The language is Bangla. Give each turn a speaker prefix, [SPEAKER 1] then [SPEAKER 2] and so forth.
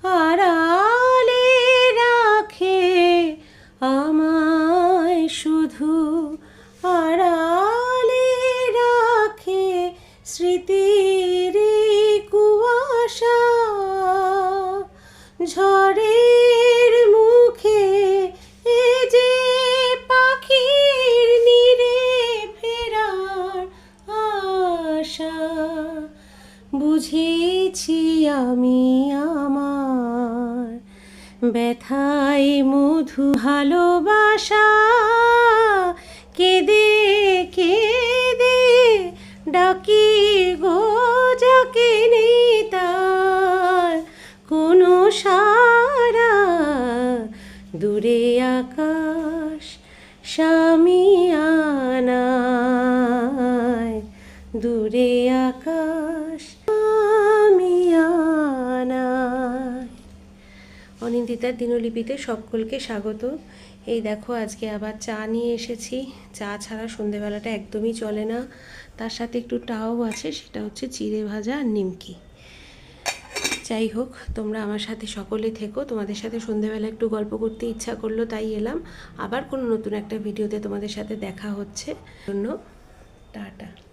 [SPEAKER 1] আড়ালে রাখে আমায় শুধু, আড়ালে রাখে স্মৃতির কুয়াশা। ঝড়ের মুখে এ যে পাখির নিরে ফেরার আশা। বুঝেছি আমি আমার ব্যথায় মধু ভালোবাসা। কেঁদে কেঁদে ডাকি গো যাকে নেই তার কোনো সারা। দূরে আকাশ শামিয়ানায়, দূরে আকাশ শামিয়ানায়। অনিন্দিতার দিনলিপিতে সকলকে স্বাগত। এই দেখো আজকে আবার চা নিয়ে এসেছি। চা ছাড়া সন্ধেবেলাটা একদমই চলে না। তার সাথে একটু টাও আছে, সেটা হচ্ছে চিড়ে ভাজা আর নিমকি। যাই হোক, তোমরা আমার সাথে সকলে থেকো। তোমাদের সাথে সন্ধেবেলা একটু গল্প করতে ইচ্ছা করলো, তাই এলাম। আবার কোনো নতুন একটা ভিডিওতে তোমাদের সাথে দেখা হচ্ছে। জন্য টাটা।